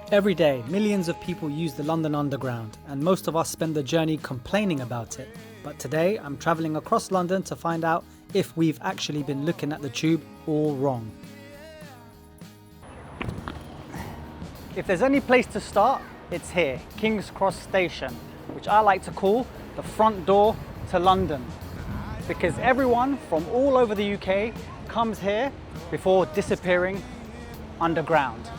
Every day, millions of people use the London Underground, and most of us spend the journey complaining about it. But today, I'm travelling across London to find out if we've actually been looking at the tube all wrong. If there's any place to start, it's here, King's Cross Station, which I like to call the front door to London, because everyone from all over the UK comes here before disappearing underground.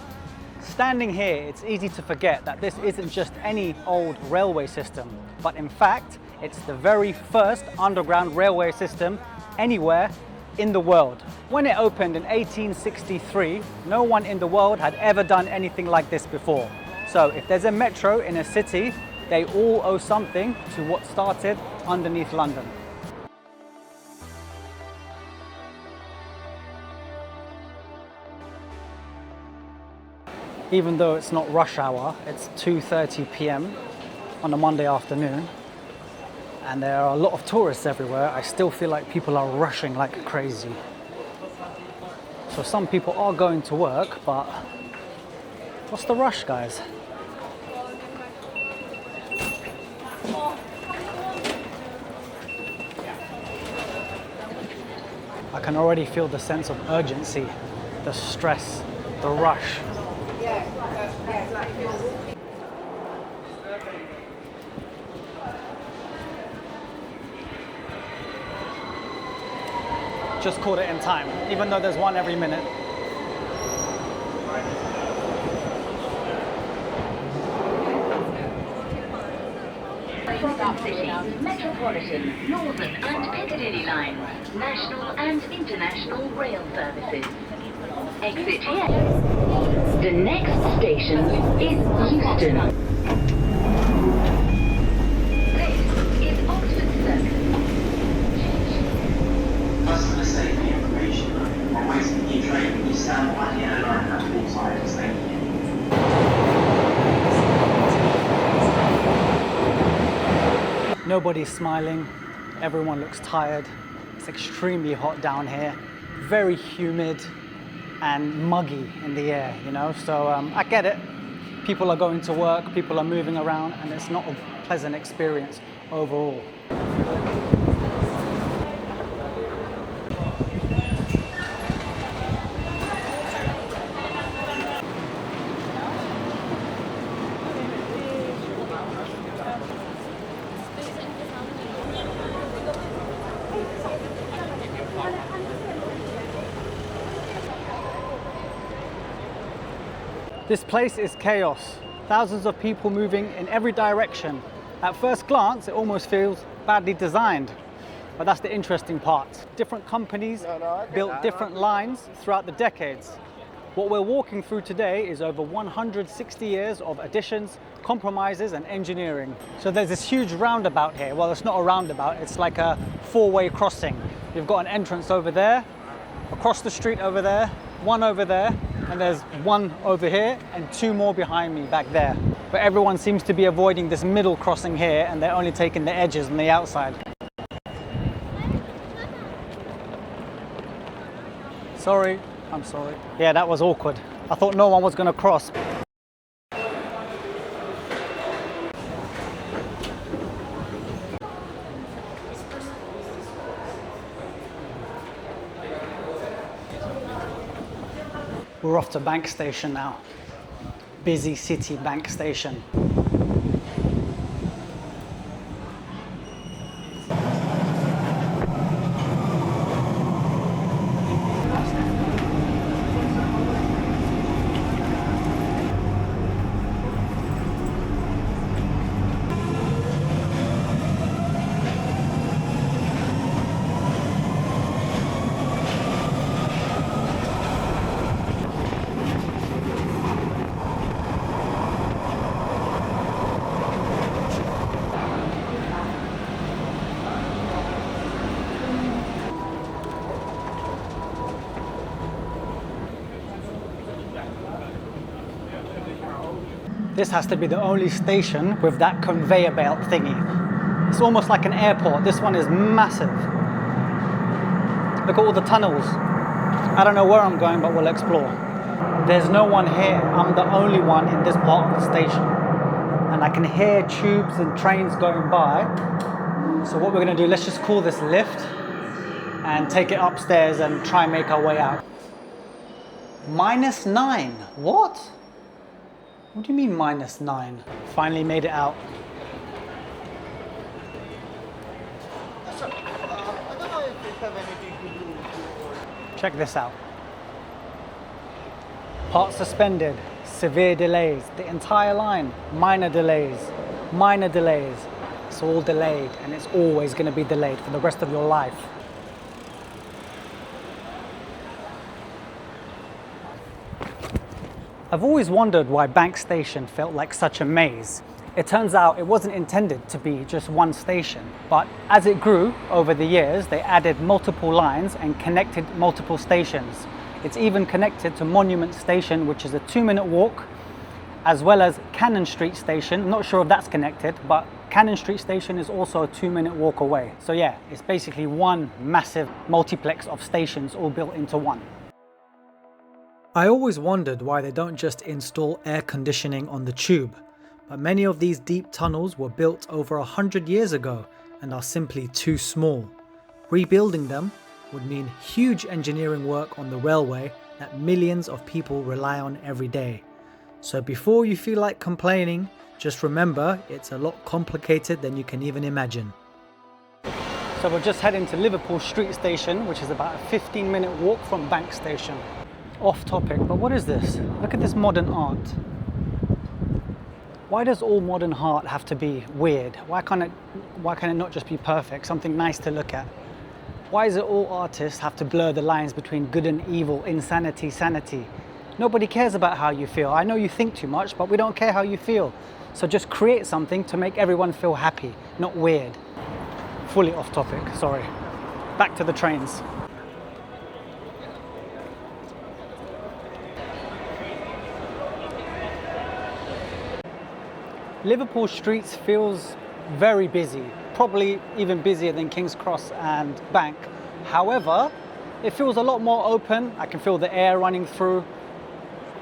Standing here, it's easy to forget that this isn't just any old railway system, but in fact, it's the very first underground railway system anywhere in the world. When it opened in 1863, no one in the world had ever done anything like this before. So if there's a metro in a city, they all owe something to what started underneath London. Even though it's not rush hour, it's 2:30 p.m. on a Monday afternoon, and there are a lot of tourists everywhere, I still feel like people are rushing like crazy. So some people are going to work, but what's the rush, guys? I can already feel the sense of urgency, the stress, the rush. Just caught it in time, even though there's one every minute. Metropolitan, Northern and Piccadilly lines, national and international rail services. Exit here. The next station is Euston. This is Oxford Circus. Customer safety information. When waiting for your train, you stand by the airline at all times. Thank you. Nobody's smiling, everyone looks tired. It's extremely hot down here, very humid and muggy in the air, you know, so I get it. People are going to work, people are moving around, and it's not a pleasant experience overall. This place is chaos. Thousands of people moving in every direction. At first glance, it almost feels badly designed, but that's the interesting part. Different companies built different lines throughout the decades. What we're walking through today is over 160 years of additions, compromises, and engineering. So there's this huge roundabout here. Well, it's not a roundabout, it's like a four-way crossing. You've got an entrance over there, across the street over there, one over there, and there's one over here and two more behind me back there. But everyone seems to be avoiding this middle crossing here, and they're only taking the edges on the outside. Sorry, I'm sorry. Yeah, that was awkward. I thought no one was going to cross. We're off to Bank Station now. Busy city Bank Station. This has to be the only station with that conveyor belt thingy. It's almost like an airport. This one is massive. Look at all the tunnels. I don't know where I'm going, but we'll explore. There's no one here. I'm the only one in this part of the station. And I can hear tubes and trains going by. So what we're gonna do, let's just call this lift and take it upstairs and try and make our way out. -9, what? What do you mean -9? Finally made it out. Check this out. Part suspended, severe delays. The entire line, minor delays, minor delays. It's all delayed and it's always going to be delayed for the rest of your life. I've always wondered why Bank Station felt like such a maze. It turns out it wasn't intended to be just one station, but as it grew over the years, they added multiple lines and connected multiple stations. It's even connected to Monument Station, which is a 2-minute walk, as well as Cannon Street Station. I'm not sure if that's connected, but Cannon Street Station is also a 2-minute walk away. So yeah, it's basically one massive multiplex of stations all built into one. I always wondered why they don't just install air conditioning on the tube, but many of these deep tunnels were built over 100 years ago and are simply too small. Rebuilding them would mean huge engineering work on the railway that millions of people rely on every day. So before you feel like complaining, just remember it's a lot complicated than you can even imagine. So we're just heading to Liverpool Street Station, which is about a 15-minute walk from Bank Station. Off topic, but what is this? Look at this modern art. Why does all modern art have to be weird? Why can it not just be perfect, something nice to look at? Why is it all artists have to blur the lines between good and evil, insanity, sanity? Nobody cares about how you feel. I know you think too much, but we don't care how you feel. So just create something to make everyone feel happy, not weird. Fully off topic, sorry. Back to the trains. Liverpool Street feels very busy, probably even busier than King's Cross and Bank. However, it feels a lot more open. I can feel the air running through,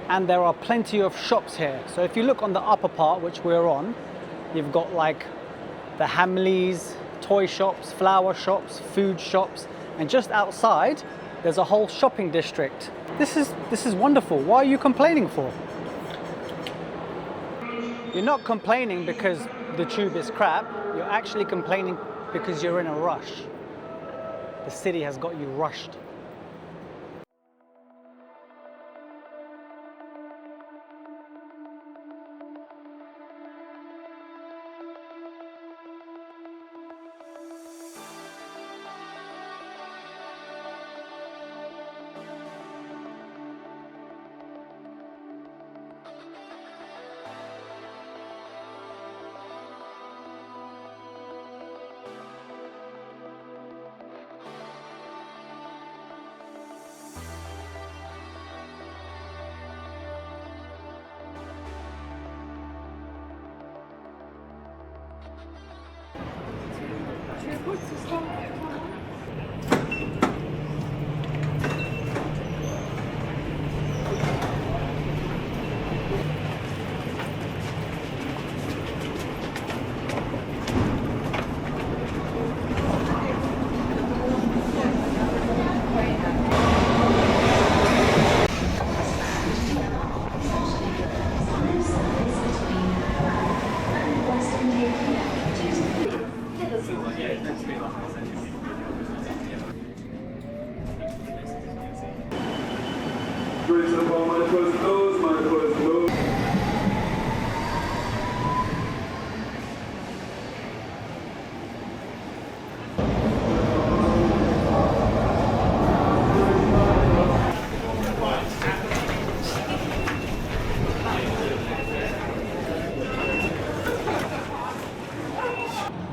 and there are plenty of shops here. So if you look on the upper part, which we're on, you've got like the Hamleys, toy shops, flower shops, food shops, and just outside there's a whole shopping district. This is wonderful. Why are you complaining for? You're not complaining because the tube is crap, you're actually complaining because you're in a rush. The city has got you rushed.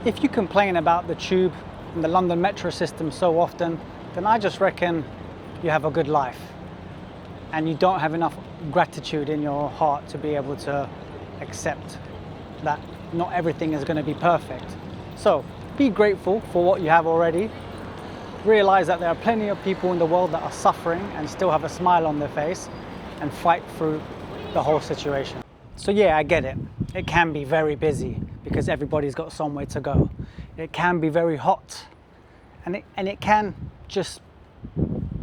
If you complain about the tube and the London metro system so often, then I just reckon you have a good life and you don't have enough gratitude in your heart to be able to accept that not everything is going to be perfect. So be grateful for what you have already. Realize that there are plenty of people in the world that are suffering and still have a smile on their face, and fight through the whole situation. So yeah, I get it. It can be very busy because everybody's got somewhere to go. It can be very hot, and it can just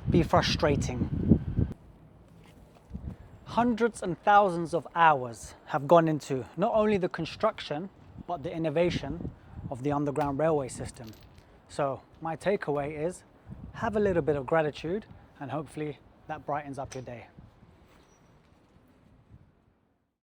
be frustrating. Hundreds and thousands of hours have gone into not only the construction, but the innovation of the underground railway system. So my takeaway is have a little bit of gratitude, and hopefully that brightens up your day.